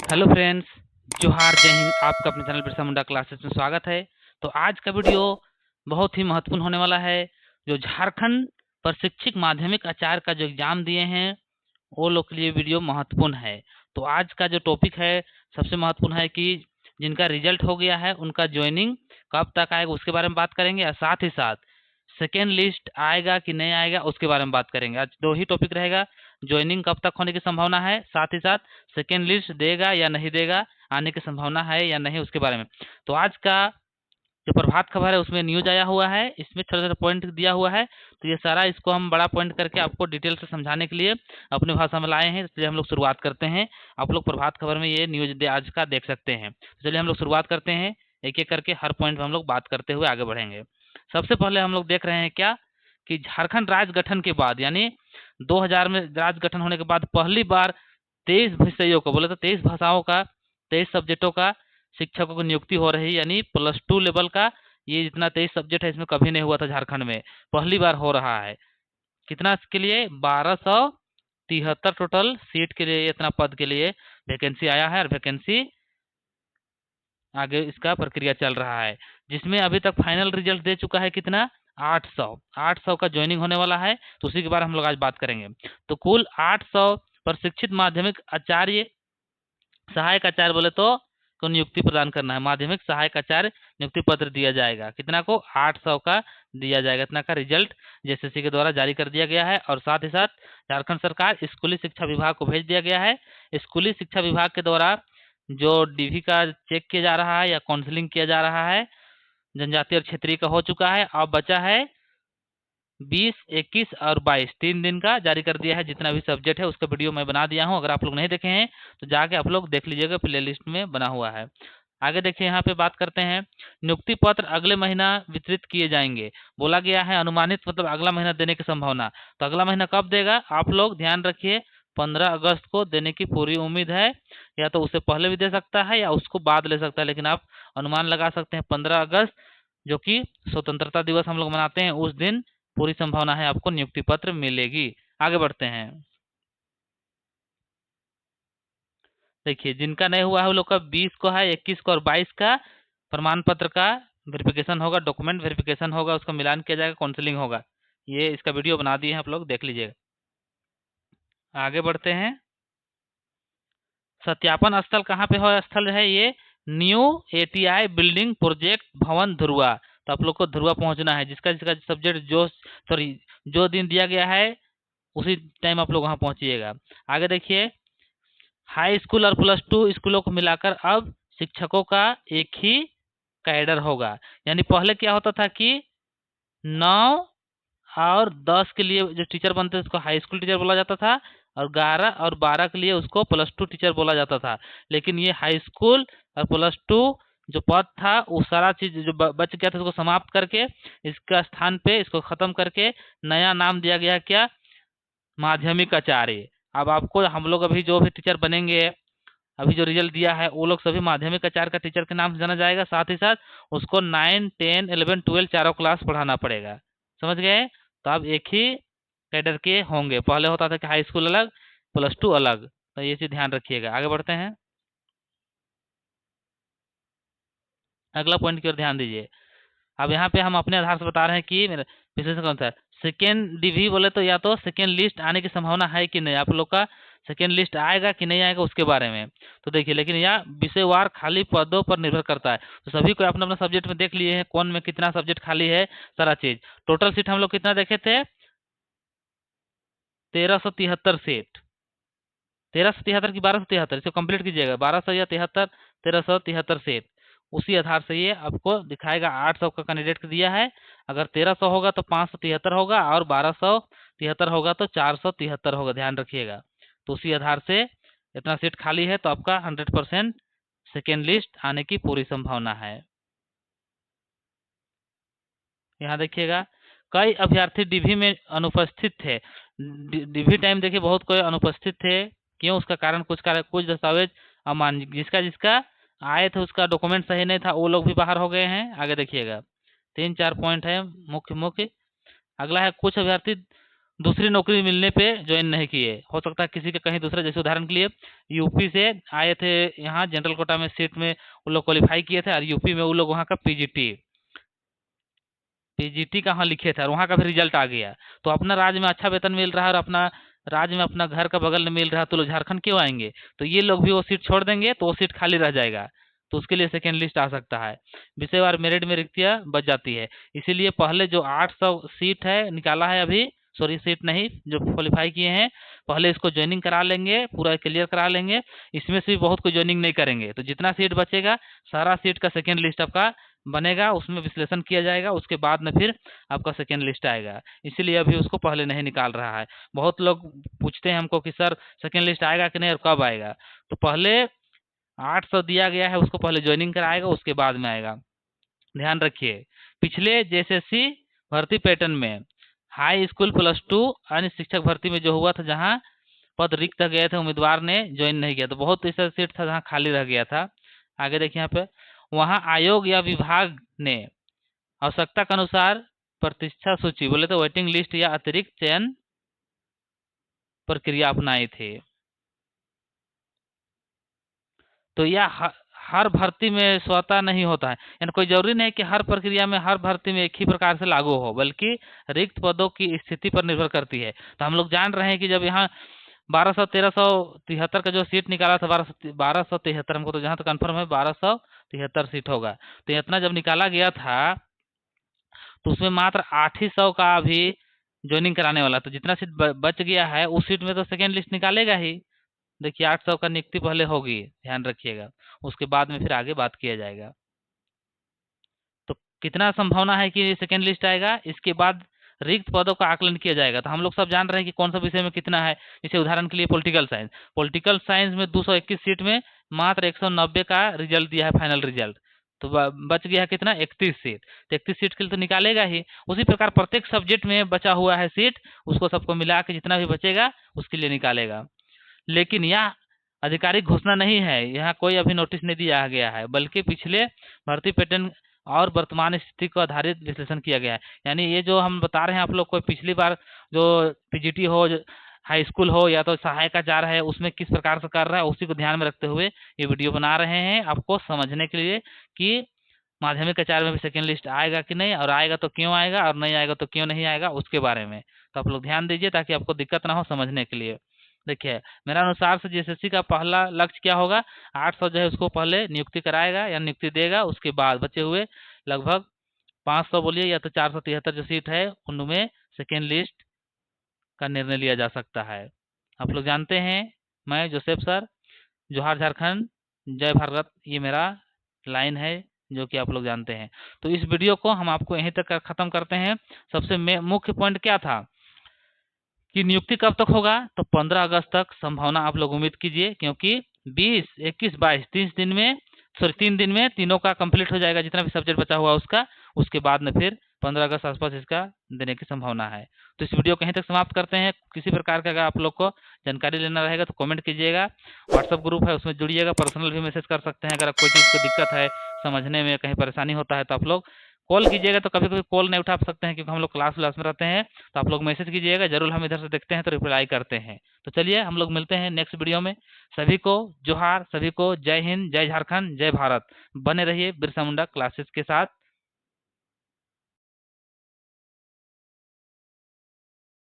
Hello friends, जोहार, जय हिंद। आपका अपने चैनल बिरसा मुंडा क्लासेस में स्वागत है। तो आज का वीडियो बहुत ही महत्वपूर्ण होने वाला है। जो झारखंड प्रशिक्षक माध्यमिक आचार्य का जो एग्ज़ाम दिए हैं, वो लोग के लिए वीडियो महत्वपूर्ण है। तो आज का जो टॉपिक है, सबसे महत्वपूर्ण है कि जिनका रिजल्ट हो गया है, उनका जॉइनिंग कब तक आएगा उसके बारे में बात करेंगे, और साथ ही साथ सेकेंड लिस्ट आएगा कि नहीं आएगा उसके बारे में बात करेंगे। आज दो ही टॉपिक रहेगा, जॉइनिंग कब तक होने की संभावना है, साथ ही साथ सेकेंड लिस्ट देगा या नहीं देगा, आने की संभावना है या नहीं, उसके बारे में। तो आज का जो प्रभात खबर है उसमें न्यूज आया हुआ है, इसमें छोटा छोटा पॉइंट दिया हुआ है। तो ये सारा इसको हम बड़ा पॉइंट करके आपको डिटेल से समझाने के लिए अपनी भाषा में लाए हैं, इसलिए हम लोग शुरुआत करते हैं। आप लोग प्रभात खबर में ये न्यूज आज का देख सकते हैं। तो चलिए हम लोग शुरुआत करते हैं, एक एक करके हर पॉइंट पर हम लोग बात करते हुए आगे बढ़ेंगे। सबसे पहले हम लोग देख रहे हैं क्या कि झारखंड राज्य गठन के बाद, यानी 2000 में राज्य गठन होने के बाद पहली बार 23 विषयों को, बोले तो 23 भाषाओं का, 23 सब्जेक्टों का शिक्षकों की नियुक्ति हो रही है। यानी +2 लेवल का ये जितना 23 सब्जेक्ट है, इसमें कभी नहीं हुआ था झारखंड में, पहली बार हो रहा है। कितना इसके लिए? 1273 टोटल सीट के लिए, इतना पद के लिए वैकेंसी आया है, और वैकेंसी आगे इसका प्रक्रिया चल रहा है, जिसमें अभी तक फाइनल रिजल्ट दे चुका है कितना? 800 का ज्वाइनिंग होने वाला है। तो उसी के बारे में हम लोग आज बात करेंगे। तो कुल 800 प्रशिक्षित माध्यमिक आचार्य, सहायक आचार्य बोले तो को नियुक्ति प्रदान करना है। माध्यमिक सहायक आचार्य नियुक्ति पत्र दिया जाएगा, कितना को? 800 का दिया जाएगा। इतना का रिजल्ट जेएसएससी के द्वारा जारी कर दिया गया है, और साथ ही साथ झारखंड सरकार स्कूली शिक्षा विभाग को भेज दिया गया है। स्कूली शिक्षा विभाग के द्वारा जो डीवी का चेक किया जा रहा है या काउंसलिंग किया जा रहा है, जनजातीय और क्षेत्रीय का हो चुका है। अब बचा है 20, 21 और 22, 3 दिन का जारी कर दिया है। जितना भी सब्जेक्ट है उसका वीडियो मैं बना दिया हूँ, अगर आप लोग नहीं देखे हैं तो जाके आप लोग देख लीजिएगा, प्ले लिस्ट में बना हुआ है। आगे देखिए, यहाँ पे बात करते हैं, नियुक्ति पत्र अगले महीना वितरित किए जाएंगे। बोला गया है अनुमानित, मतलब अगला महीना देने की संभावना। तो अगला महीना कब देगा आप लोग ध्यान रखिए, 15 अगस्त को देने की पूरी उम्मीद है। या तो उससे पहले भी दे सकता है या उसको बाद ले सकता है, लेकिन आप अनुमान लगा सकते हैं 15 अगस्त, जो कि स्वतंत्रता दिवस हम लोग मनाते हैं, उस दिन पूरी संभावना है आपको नियुक्ति पत्र मिलेगी। आगे बढ़ते हैं। देखिए, जिनका नहीं हुआ है वो लोग का 20 को है, 21 को और 22 का प्रमाण पत्र का वेरिफिकेशन होगा, डॉक्यूमेंट वेरिफिकेशन होगा, उसका मिलान किया जाएगा, काउंसलिंग होगा। ये इसका वीडियो बना दिए हैं, आप लोग देख लीजिएगा। आगे बढ़ते हैं। सत्यापन स्थल कहाँ पे हो? स्थल है ये न्यू एटीआई बिल्डिंग प्रोजेक्ट भवन धुरुआ। तो आप लोग को धुरुआ पहुंचना है, जिसका जिसका सब्जेक्ट जो, सॉरी, जो दिन दिया गया है उसी टाइम आप लोग वहां पहुंचिएगा। आगे देखिए, हाई स्कूल और +2 स्कूलों को मिलाकर अब शिक्षकों का एक ही कैडर होगा। यानी पहले क्या होता था कि 9 और 10 के लिए जो टीचर बनते थे उसको हाई स्कूल टीचर बोला जाता था, और 11 और 12 के लिए उसको +2 टीचर बोला जाता था। लेकिन ये हाई स्कूल और +2 जो पद था, वो सारा चीज जो बच गया था उसको समाप्त करके, इसका स्थान पे इसको खत्म करके नया नाम दिया गया, क्या? माध्यमिक आचार्य। अब आपको हम लोग अभी जो भी टीचर बनेंगे, अभी जो रिजल्ट दिया है, वो लोग सभी माध्यमिक आचार्य का टीचर के नाम से जाना जाएगा। साथ ही साथ उसको 9, 10, 11, 12 चारों क्लास पढ़ाना पड़ेगा। समझ गए? तो अब एक ही कैडर के होंगे। पहले होता था कि हाई स्कूल अलग, +2 अलग। तो ये चीज ध्यान रखिएगा। आगे बढ़ते हैं, अगला पॉइंट की ओर ध्यान दीजिए। अब यहाँ पे हम अपने आधार से बता रहे हैं कि मेरा विशेषण कौन सा है। सेकेंड डीवी बोले तो या तो सेकेंड लिस्ट आने की संभावना है कि नहीं, आप लोग का सेकेंड लिस्ट आएगा कि नहीं आएगा उसके बारे में। तो देखिए, लेकिन यह विषयवार खाली पदों पर निर्भर करता है। तो सभी को अपना अपना सब्जेक्ट में देख लिए हैं, कौन में कितना सब्जेक्ट खाली है, सारा चीज। टोटल सीट हम लोग कितना देखे थे? 1373 सीट। 1373 की 1273, इसको कंप्लीट कीजिएगा। 1200 या 73, 1373 सीट। उसी आधार से ये आपको दिखाएगा। 800 का कैंडिडेट दिया है, अगर 1300 होगा तो 573 होगा, और 1273 होगा तो 473 होगा, ध्यान रखिएगा। तो उसी आधार से इतना सीट खाली है, तो आपका 100% सेकेंड लिस्ट आने की पूरी संभावना है। यहाँ देखिएगा, कई अभ्यर्थी डीवी में अनुपस्थित थे। डीवी टाइम देखिए बहुत कोई अनुपस्थित थे। क्यों? उसका कारण कुछ दस्तावेज अमान्य, जिसका जिसका आए थे उसका डॉक्यूमेंट सही नहीं था, वो लोग भी बाहर हो गए हैं। आगे देखिएगा, 3-4 पॉइंट है मुख्य मुख्य। अगला है, कुछ अभ्यर्थी दूसरी नौकरी मिलने पे ज्वाइन नहीं किए, हो सकता है किसी के कहीं दूसरे, जैसे उदाहरण के लिए यूपी से आए थे यहाँ जनरल कोटा में सीट में वो लोग क्वालिफाई किए थे और यूपी में वो लोग वहाँ का पीजीटी का वहाँ लिखे थे और वहाँ का भी रिजल्ट आ गया, तो अपना राज्य में अच्छा वेतन मिल रहा है और अपना राज्य में अपना घर का बगल में मिल रहा है, तो लोग झारखंड क्यों आएंगे? तो ये लोग भी वो सीट छोड़ देंगे तो वो सीट खाली रह जाएगा, तो उसके लिए सेकेंड लिस्ट आ सकता है। विषयवार मेरिट में रिक्तियाँ बच जाती है, इसीलिए पहले जो 800 सीट है निकाला है अभी, सॉरी सीट नहीं, जो क्वालिफाई किए हैं पहले इसको ज्वाइनिंग करा लेंगे, पूरा क्लियर करा लेंगे। इसमें से भी बहुत कोई ज्वाइनिंग नहीं करेंगे, तो जितना सीट बचेगा सारा सीट का सेकेंड लिस्ट आपका बनेगा, उसमें विश्लेषण किया जाएगा, उसके बाद में फिर आपका सेकेंड लिस्ट आएगा, इसीलिए अभी उसको पहले नहीं निकाल रहा है। बहुत लोग पूछते हैं हमको कि सर सेकेंड लिस्ट आएगा कि नहीं और कब आएगा? तो पहले 800 दिया गया है उसको पहले ज्वाइनिंग कराएगा, उसके बाद में आएगा। ध्यान रखिए, पिछले जेएसएससी भर्ती पैटर्न में हाई स्कूल प्लस टू अन्य शिक्षक भर्ती में जो हुआ था, जहाँ पद रिक्त गए थे, उम्मीदवार ने ज्वाइन नहीं किया, तो बहुत ऐसा सीट था जहाँ खाली रह गया था। आगे देखिए यहाँ पे, वहाँ आयोग या विभाग ने आवश्यकता के अनुसार प्रतीक्षा सूची, बोले तो वेटिंग लिस्ट या अतिरिक्त चयन प्रक्रिया अपनाई थी। तो यह हर भर्ती में स्वतः नहीं होता है, यानी कोई जरूरी नहीं कि हर प्रक्रिया में हर भर्ती में एक ही प्रकार से लागू हो, बल्कि रिक्त पदों की स्थिति पर निर्भर करती है। तो हम लोग जान रहे हैं कि जब यहाँ 1373 का जो सीट निकाला था, 1273, हमको तो जहाँ तक कन्फर्म है 1273 सीट होगा, तो इतना जब निकाला गया था तो उसमें मात्र 800 का भी ज्वाइनिंग कराने वाला, तो जितना सीट बच गया है उस सीट में तो सेकेंड लिस्ट निकालेगा ही। देखिए 800 का नियुक्ति पहले होगी, ध्यान रखिएगा, उसके बाद में फिर आगे बात किया जाएगा। तो कितना संभावना है कि सेकेंड लिस्ट आएगा, इसके बाद रिक्त पदों का आकलन किया जाएगा। तो हम लोग सब जान रहे हैं कि कौन सा विषय में कितना है, जैसे उदाहरण के लिए पॉलिटिकल साइंस में 221 सीट में मात्र 190 का रिजल्ट दिया है, फाइनल रिजल्ट, तो बच गया है कितना, 31 सीट, तो 31 सीट के लिए तो निकालेगा ही। उसी प्रकार प्रत्येक सब्जेक्ट में बचा हुआ है सीट, उसको सबको मिला के जितना भी बचेगा उसके लिए निकालेगा। लेकिन यह आधिकारिक घोषणा नहीं है, यहाँ कोई अभी नोटिस नहीं दिया गया है, बल्कि पिछले भर्ती पैटर्न और वर्तमान स्थिति को आधारित विश्लेषण किया गया है। यानी ये जो हम बता रहे हैं आप लोग को, पिछली बार जो पीजीटी हो, हाई स्कूल हो या तो सहायक आचार्य है, उसमें किस प्रकार से कर रहा है उसी को ध्यान में रखते हुए ये वीडियो बना रहे हैं आपको समझने के लिए कि माध्यमिक आचार्य में भी सेकेंड लिस्ट आएगा कि नहीं, और आएगा तो क्यों आएगा और नहीं आएगा तो क्यों नहीं आएगा, उसके बारे में। तो आप लोग ध्यान दीजिए ताकि आपको दिक्कत ना हो समझने के लिए। देखिए मेरा अनुसार से जेएसएससी का पहला लक्ष्य क्या होगा, 800 जो है उसको पहले नियुक्ति कराएगा या नियुक्ति देगा, उसके बाद बचे हुए लगभग 500 बोलिए या तो 473 जो सीट है उनमें सेकेंड लिस्ट का निर्णय लिया जा सकता है। आप लोग जानते हैं, मैं जोसेफ सर, जोहार झारखंड, जय भारत, ये मेरा लाइन है जो कि आप लोग जानते हैं। तो इस वीडियो को हम आपको यहीं तक खत्म करते हैं। सबसे मुख्य पॉइंट क्या था कि नियुक्ति कब तक होगा, तो 15 अगस्त तक संभावना आप लोग उम्मीद कीजिए, क्योंकि 20, 21, 22 3 दिन में तीनों का कंप्लीट हो जाएगा, जितना भी सब्जेक्ट बचा हुआ उसका, उसके बाद में फिर 15 अगस्त आसपास इसका देने की संभावना है। तो इस वीडियो कहीं तक समाप्त करते हैं। किसी प्रकार का अगर आप लोग को जानकारी लेना रहेगा तो कमेंट कीजिएगा, व्हाट्सअप ग्रुप है उसमें जुड़िएगा, पर्सनल भी मैसेज कर सकते हैं। अगर कोई चीज़ को दिक्कत है, समझने में कहीं परेशानी होता है तो आप लोग कॉल कीजिएगा, तो कभी कभी कॉल नहीं उठा सकते हैं क्योंकि हम लोग क्लास में रहते हैं, तो आप लोग मैसेज कीजिएगा, जरूर हम इधर से देखते हैं तो रिप्लाई करते हैं। तो चलिए हम लोग मिलते हैं नेक्स्ट वीडियो में। सभी को जोहार, सभी को जय हिंद, जय झारखंड, जय भारत। बने रहिए बिरसा मुंडा क्लासेस के साथ।